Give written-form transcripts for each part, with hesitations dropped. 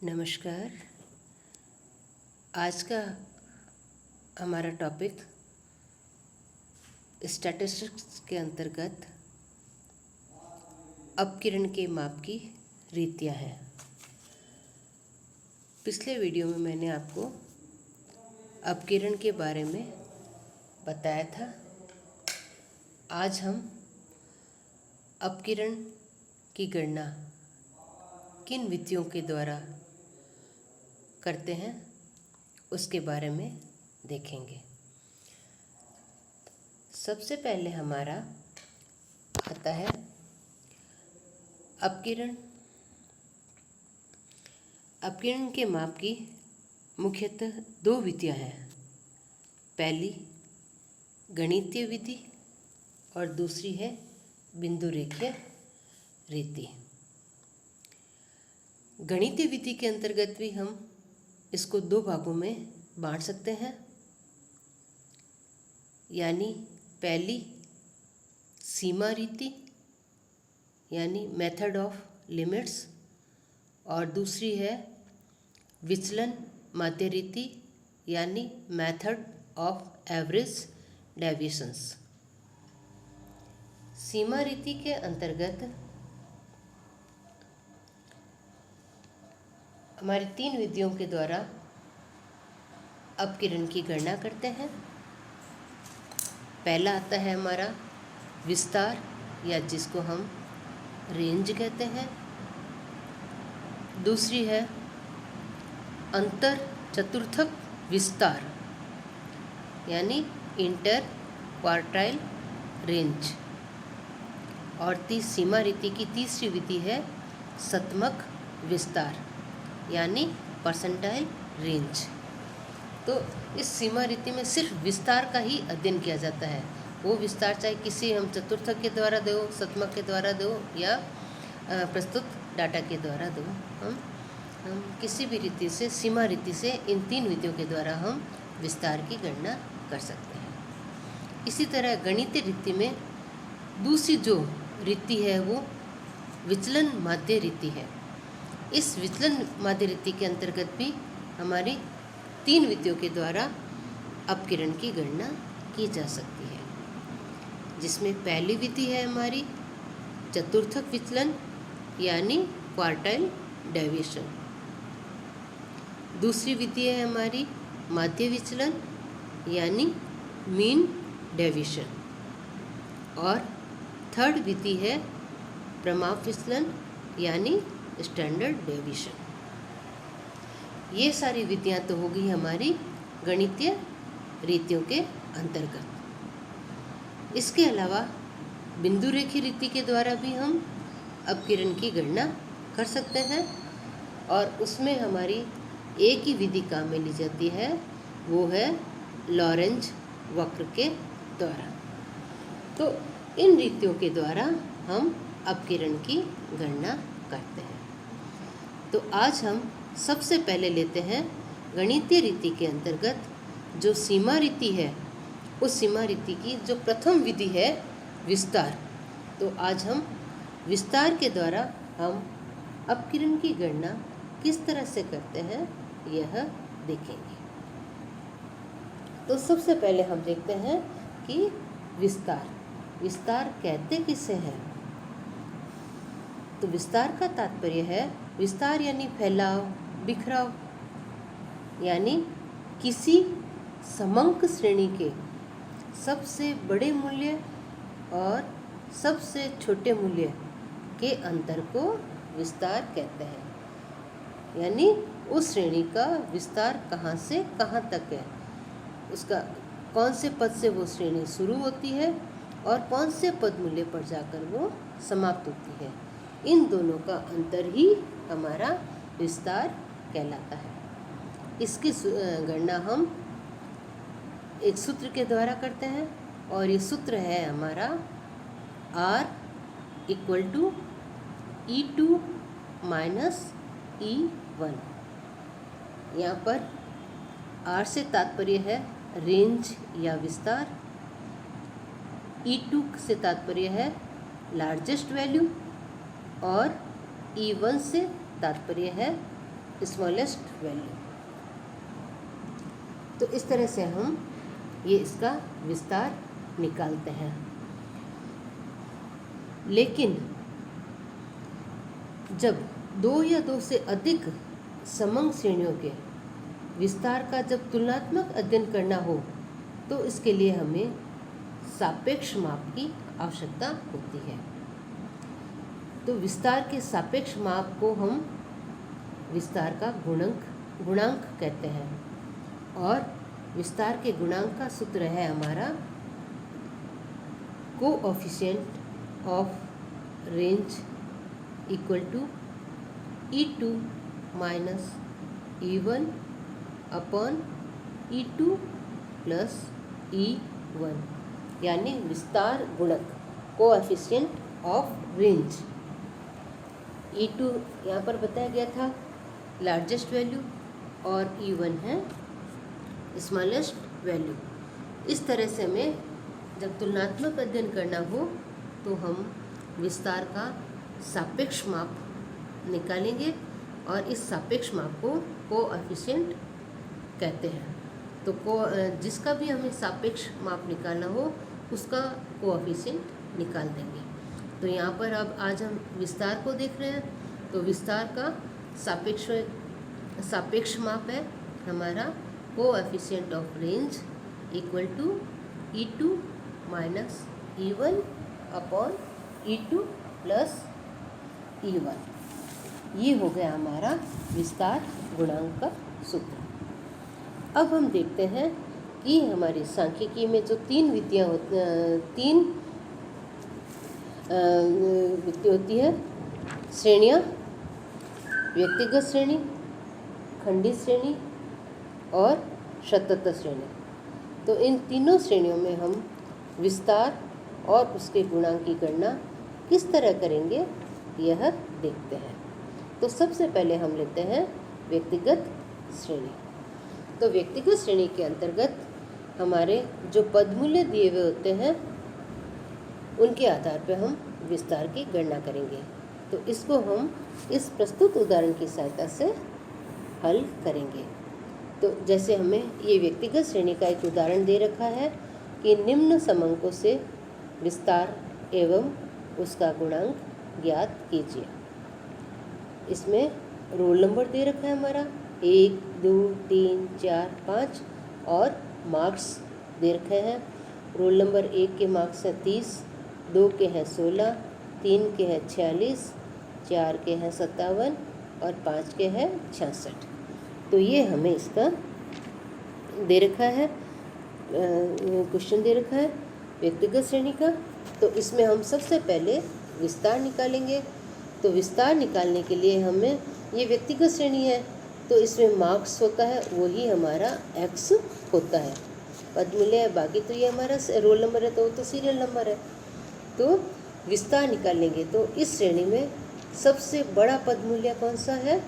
नमस्कार। आज का हमारा टॉपिक स्टैटिस्टिक्स के अंतर्गत अपकिरण के माप की रीतियाँ हैं। पिछले वीडियो में मैंने आपको अपकिरण के बारे में बताया था। आज हम अपकिरण की गणना किन विधियों के द्वारा करते हैं उसके बारे में देखेंगे। सबसे पहले हमारा आता है अपकिरण। अपकिरण के माप की मुख्यतः दो विधियां हैं। पहली गणितीय विधि और दूसरी है बिंदु रेखीय रीति। गणितीय विधि के अंतर्गत भी हम इसको दो भागों में बांट सकते हैं, यानी पहली सीमा रीति यानी मेथड ऑफ लिमिट्स और दूसरी है विचलन माध्य रीति यानी मेथड ऑफ एवरेज डेविएशंस। सीमा रीति के अंतर्गत हमारी तीन विधियों के द्वारा अपकिरण की गणना करते हैं। पहला आता है हमारा विस्तार या जिसको हम रेंज कहते हैं। दूसरी है अंतर चतुर्थक विस्तार यानी इंटर क्वार्टाइल रेंज। और सीमा रीति की तीसरी विधि है शतमक विस्तार यानी परसेंटाइल रेंज। तो इस सीमा रीति में सिर्फ विस्तार का ही अध्ययन किया जाता है। वो विस्तार चाहे किसी हम चतुर्थक के द्वारा दो, शतमक के द्वारा दो या प्रस्तुत डाटा के द्वारा दो, हम किसी भी रीति से सीमा रीति से इन तीन विधियों के द्वारा हम विस्तार की गणना कर सकते हैं। इसी तरह गणितीय रीति में दूसरी जो रीति है वो विचलन माध्य रीति है। इस विचलन माध्य रीति के अंतर्गत भी हमारी तीन विधियों के द्वारा अपकिरण की गणना की जा सकती है, जिसमें पहली विधि है हमारी चतुर्थक विचलन यानी क्वार्टाइल डेविएशन। दूसरी विधि है हमारी माध्य विचलन यानी मीन डेविएशन। और थर्ड विधि है प्रमाप विचलन यानी स्टैंडर्ड डेविएशन। ये सारी विधियां तो होगी हमारी गणितीय रीतियों के अंतर्गत। इसके अलावा बिंदु रेखीय रीति के द्वारा भी हम अपकिरण की गणना कर सकते हैं और उसमें हमारी एक ही विधि काम में ली जाती है, वो है लॉरेंज वक्र के द्वारा। तो इन रीतियों के द्वारा हम अपकिरण की गणना करते हैं। तो आज हम सबसे पहले लेते हैं गणितीय रीति के अंतर्गत जो सीमा रीति है, उस सीमा रीति की जो प्रथम विधि है विस्तार। तो आज हम विस्तार के द्वारा हम अपकिरण की गणना किस तरह से करते हैं यह देखेंगे। तो सबसे पहले हम देखते हैं कि विस्तार कहते किसे हैं। तो विस्तार का तात्पर्य है, विस्तार यानी फैलाव, बिखराव, यानी किसी समंक श्रेणी के सबसे बड़े मूल्य और सबसे छोटे मूल्य के अंतर को विस्तार कहते हैं। यानी उस श्रेणी का विस्तार कहाँ से कहाँ तक है, उसका कौन से पद से वो श्रेणी शुरू होती है और कौन से पद मूल्य पर जाकर वो समाप्त होती है। इन दोनों का अंतर ही हमारा विस्तार कहलाता है। इसकी गणना हम एक सूत्र के द्वारा करते हैं और ये सूत्र है हमारा R = E2 - E1। यहाँ पर R से तात्पर्य है रेंज या विस्तार, E2 से तात्पर्य है लार्जेस्ट वैल्यू और E1 से तात्पर्य है स्मॉलेस्ट वैल्यू। तो इस तरह से हम ये इसका विस्तार निकालते हैं। लेकिन जब दो या दो से अधिक समंग श्रेणियों के विस्तार का जब तुलनात्मक अध्ययन करना हो तो इसके लिए हमें सापेक्ष माप की आवश्यकता होती है। तो विस्तार के सापेक्ष माप को हम विस्तार का गुणांक कहते हैं, और विस्तार के गुणांक का सूत्र है हमारा coefficient of range equal to E2 minus E1 upon E2 plus E1, यानी विस्तार गुणक कोएफिशिएंट ऑफ रेंज। E2 यहाँ पर बताया गया था लार्जेस्ट वैल्यू और E1 है स्मॉलेस्ट वैल्यू। इस तरह से हमें जब तुलनात्मक अध्ययन करना हो तो हम विस्तार का सापेक्ष माप निकालेंगे और इस सापेक्ष माप को कोएफिशिएंट कहते हैं। तो जिसका भी हमें सापेक्ष माप निकालना हो उसका कोएफिशिएंट निकाल देंगे। तो यहाँ पर अब आज हम विस्तार को देख रहे हैं। तो विस्तार का सापेक्ष माप है हमारा coefficient of range equal to E2 minus E1 upon E2 plus E1। ये हो गया हमारा विस्तार गुणांक का सूत्र। अब हम देखते हैं कि हमारी सांख्यिकी में जो तीन विधियाँ होती है श्रेणियाँ, व्यक्तिगत श्रेणी, खंडित श्रेणी और शततः श्रेणी। तो इन तीनों श्रेणियों में हम विस्तार और उसके गुणांक की गणना किस तरह करेंगे यह देखते हैं। तो सबसे पहले हम लेते हैं व्यक्तिगत श्रेणी। तो व्यक्तिगत श्रेणी के अंतर्गत हमारे जो पदमूल्य दिए हुए होते हैं उनके आधार पर हम विस्तार की गणना करेंगे। तो इसको हम इस प्रस्तुत उदाहरण की सहायता से हल करेंगे। तो जैसे हमें ये व्यक्तिगत श्रेणी का एक उदाहरण दे रखा है कि निम्न समंकों से विस्तार एवं उसका गुणांक ज्ञात कीजिए। इसमें रोल नंबर दे रखा है हमारा 1, 2, 3, 4, 5 और मार्क्स दे रखे हैं। रोल नंबर 1 के मार्क्स हैं 30, 2 के हैं 16, 3 के हैं 46, 4 के हैं 57 और 5 के हैं 66। तो ये हमें इसका दे रखा है, क्वेश्चन दे रखा है व्यक्तिगत श्रेणी का। तो इसमें हम सबसे पहले विस्तार निकालेंगे। तो विस्तार निकालने के लिए हमें ये व्यक्तिगत श्रेणी है तो इसमें मार्क्स होता है वही हमारा x होता है। पदमूल्य है बाकी तो ये हमारा रोल नंबर है तो वो तो सीरियल नंबर है। तो विस्तार निकालेंगे तो इस श्रेणी में सबसे बड़ा पदमूल्य कौन सा है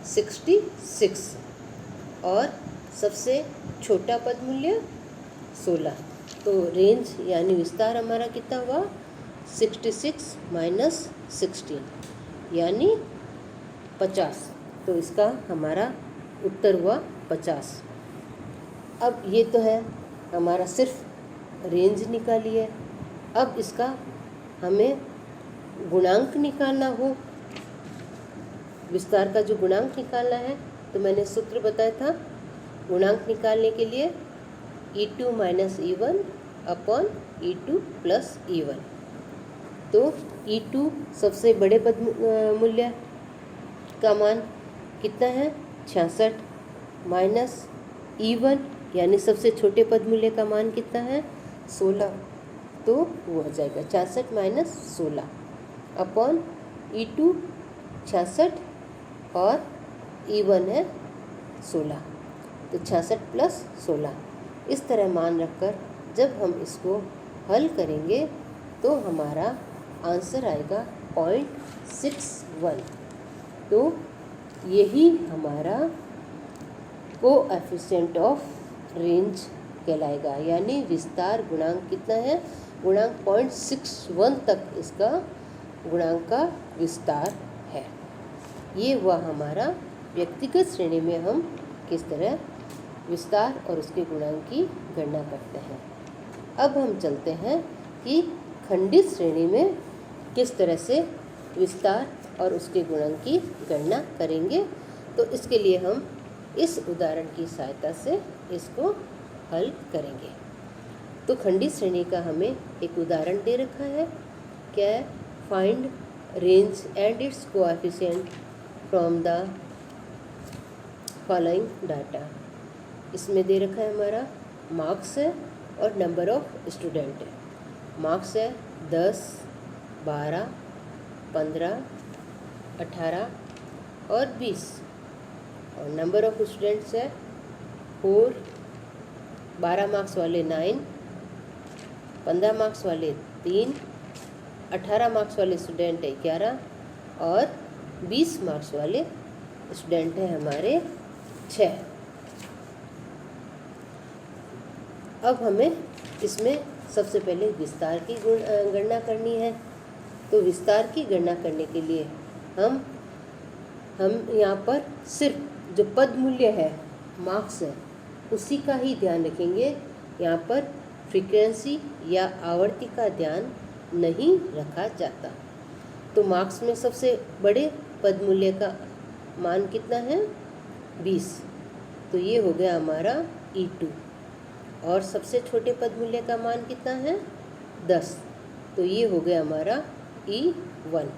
66 और सबसे छोटा पदमूल्य 16। तो रेंज यानी विस्तार हमारा कितना हुआ 66 माइनस 16 यानी 50। तो इसका हमारा उत्तर हुआ 50। अब ये तो है हमारा सिर्फ रेंज निकाली है। अब इसका हमें गुणांक निकालना हो, विस्तार का जो गुणांक निकालना है तो मैंने सूत्र बताया था गुणांक निकालने के लिए E2 minus E1 upon E2 plus E1। तो E2 सबसे बड़े पद मूल्य का मान कितना है 66 माइनस E1 यानी सबसे छोटे पद मूल्य का मान कितना है 16। तो वो आ जाएगा 66 माइनस 16 अपॉन E2 66 और E1 है 16। तो 66 प्लस 16 इस तरह मान रखकर जब हम इसको हल करेंगे तो हमारा आंसर आएगा 0.61। तो यही हमारा कोएफिशिएंट ऑफ रेंज कहलाएगा, यानी विस्तार गुणांक कितना है गुणांक 0.61 तक इसका गुणांक का विस्तार है। ये हुआ हमारा व्यक्तिगत श्रेणी में हम किस तरह विस्तार और उसके गुणांक की गणना करते हैं। अब हम चलते हैं कि खंडित श्रेणी में किस तरह से विस्तार और उसके गुणांक की गणना करेंगे। तो इसके लिए हम इस उदाहरण की सहायता से इसको हल करेंगे। तो खंडित श्रेणी का हमें एक उदाहरण दे रखा है, क्या है, find range and its coefficient from the following data. इसमें दे रखा है हमारा मार्क्स है और नंबर ऑफ स्टूडेंट है। मार्क्स है 10, 12, 15, 18 और 20 और नंबर ऑफ स्टूडेंट्स है 4, 12 मार्क्स वाले 9, 15 मार्क्स वाले 3, 18 मार्क्स वाले स्टूडेंट है 11 और 20 मार्क्स वाले स्टूडेंट हैं हमारे 6। अब हमें इसमें सबसे पहले विस्तार की गणना करनी है। तो विस्तार की गणना करने के लिए हम यहाँ पर सिर्फ जो पद मूल्य है, मार्क्स है, उसी का ही ध्यान रखेंगे। यहाँ पर फ्रीक्वेंसी या आवर्ती का ध्यान नहीं रखा जाता। तो मार्क्स में सबसे बड़े पद मूल्य का मान कितना है, 20। तो ये हो गया हमारा E2। और सबसे छोटे पद मूल्य का मान कितना है, 10। तो ये हो गया हमारा E1।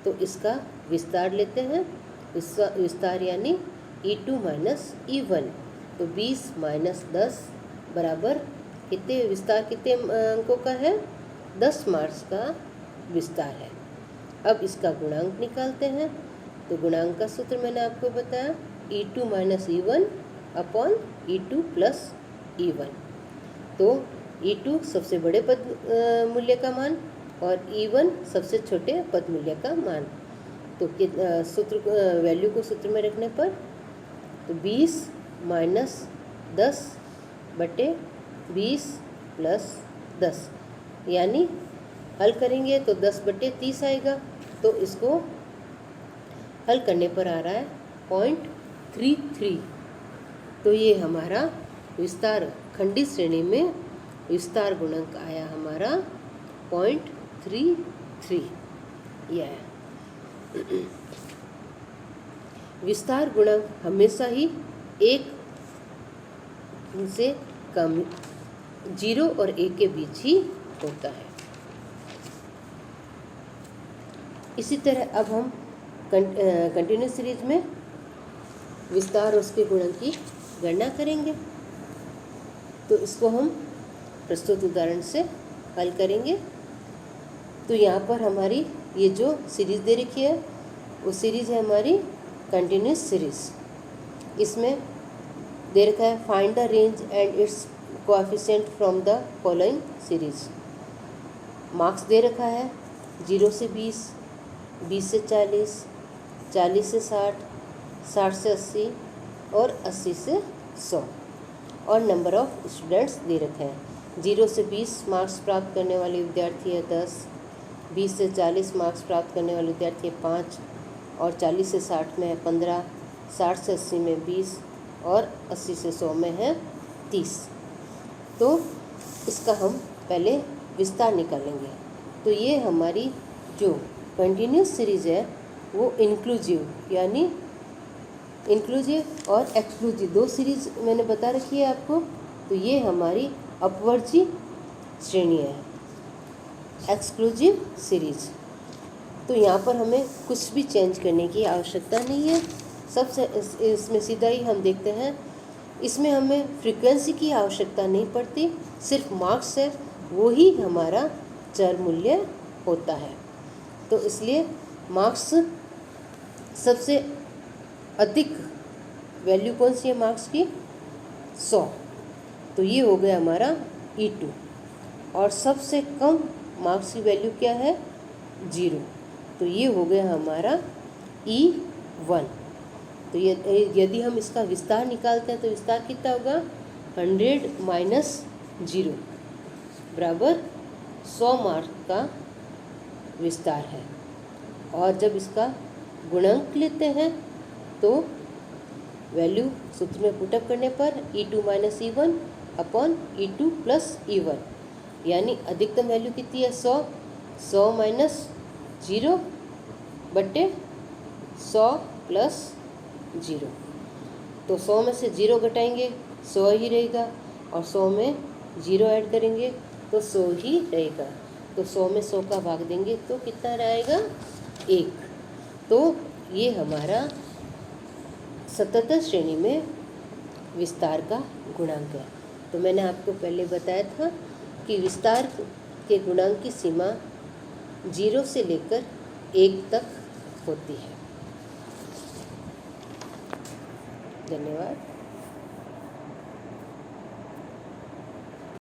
तो इसका विस्तार लेते हैं। विस्तार यानी E2 माइनस E1। तो 20 माइनस 10 बराबर कितने, विस्तार कितने अंकों का है, 10 मार्क्स का विस्तार है। अब इसका गुणांक निकालते हैं। तो गुणांक का सूत्र मैंने आपको बताया, E2 minus E1 upon E2 plus E1। तो E2 सबसे बड़े पद मूल्य का मान और E1 सबसे छोटे पद मूल्य का मान। तो सूत्र वैल्यू को सूत्र में रखने पर तो 20 माइनस 10 बटे 20 प्लस 10, यानी हल करेंगे तो 10 बटे 30 आएगा। तो इसको हल करने पर आ रहा है 0.33। तो ये हमारा विस्तार खंडित श्रेणी में विस्तार गुणांक आया हमारा 0.33। यह विस्तार गुणांक हमेशा ही 1 से कम, 0 और 1 के बीच ही होता है। इसी तरह अब हम कंटिन्यूस सीरीज में विस्तार और उसके गुणांक की गणना करेंगे। तो इसको हम प्रस्तुत उदाहरण से हल करेंगे। तो यहाँ पर हमारी ये जो सीरीज़ दे रखी है वो सीरीज़ है हमारी कंटिन्यूस सीरीज़। इसमें दे रखा है find the range and its coefficient from the following series. Marks दे रखा है 0 से 20, 20 से 40, 40 से 60, 60 से 80 और 80 से 100। और नंबर ऑफ स्टूडेंट्स दे रखे हैं। 0 से 20 मार्क्स प्राप्त करने वाले विद्यार्थी है 10, 20 से 40 मार्क्स प्राप्त करने वाले विद्यार्थी है 5 और 40 से 60 में है 15, 60 से 80 में 20 और 80 से 100 में है 30। तो इसका हम पहले विस्तार निकालेंगे। तो ये हमारी जो कंटिन्यूस सीरीज है वो इंक्लूसिव यानी इंक्लूसिव और एक्सक्लूसिव 2 सीरीज मैंने बता रखी है आपको। तो ये हमारी अपवर्जी श्रेणी है, एक्सक्लूसिव सीरीज। तो यहाँ पर हमें कुछ भी चेंज करने की आवश्यकता नहीं है। सबसे इसमें सीधा ही हम देखते हैं, इसमें हमें फ्रीक्वेंसी की आवश्यकता नहीं पड़ती, सिर्फ मार्क्स है वो ही हमारा चर मूल्य होता है। तो इसलिए मार्क्स सबसे अधिक वैल्यू कौन सी है मार्क्स की, 100। तो ये हो गया हमारा E2। और सबसे कम मार्क्स की वैल्यू क्या है, 0। तो ये हो गया हमारा E1। तो ये यदि हम इसका विस्तार निकालते हैं तो विस्तार कितना होगा, 100 माइनस 0 बराबर 100 मार्क का विस्तार है। और जब इसका गुणांक लेते हैं तो वैल्यू सूत्र में पुटअप करने पर E2 minus E1 upon E2 plus E1 यानी अधिकतम वैल्यू कितनी है 100, 100 माइनस 0 बट्टे 100 प्लस 0। तो 100 में से 0 घटाएंगे 100 ही रहेगा और 100 में 0 ऐड करेंगे तो 100 ही रहेगा। तो 100 में 100 का भाग देंगे तो कितना रहेगा 1। तो ये हमारा 77 श्रेणी में विस्तार का गुणांक है। तो मैंने आपको पहले बताया था कि विस्तार के गुणांक की सीमा 0 से लेकर 1 तक होती है। धन्यवाद।